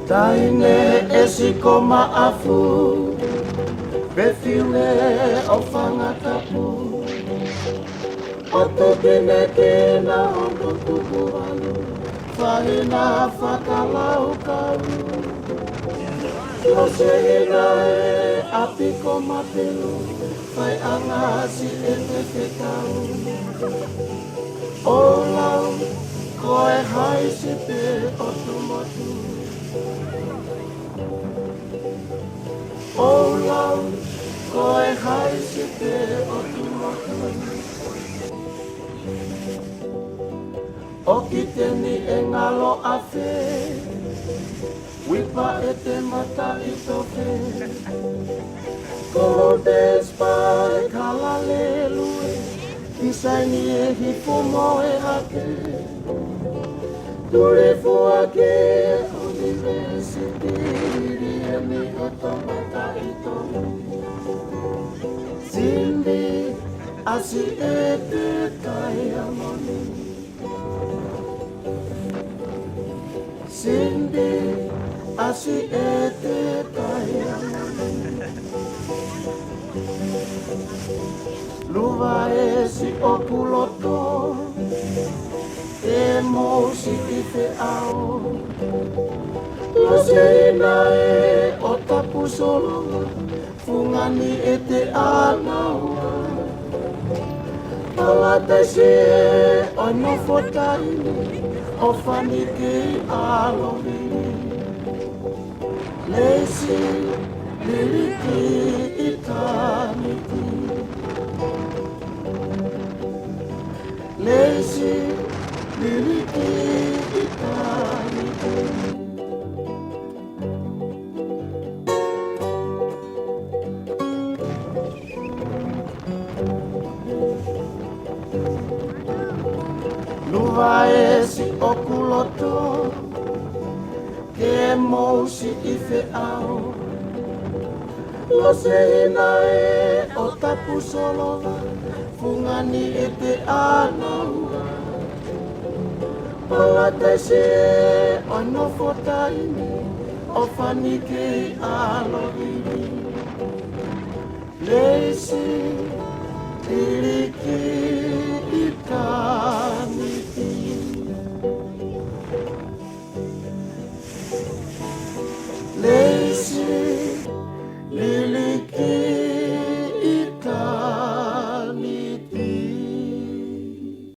Taine esiko maafu Befiune o whangatapu O tupine kena o tukualu Whahina whakalau karu O sehina e apiko mapelu Whai angasi e te whekau O lau koe hai se pe o tumatu O lau, koe hai se te o tumatu O ki teni e ngalo a whe Wipa e te mata i toke Kolo despa e kala lelue Isaini e hipo mo e hake Ture fua ke university e mi o tomata i toke Sindi asi e te kai amoni Sindi asi e te kai amoni Luva e si o kuloto E mo si i te ao Lo seina e o tapu solo Fungani e te anaua Palata se e o no fotaini O fani ki alovi Lesi liriki i taniti Lesi liriki i taniti Luva e si o kuloto Ke mo si i fe ao Lo seina e o tapu solova Fungani e te anaua Palata se e o no fotaini O fani ki alohi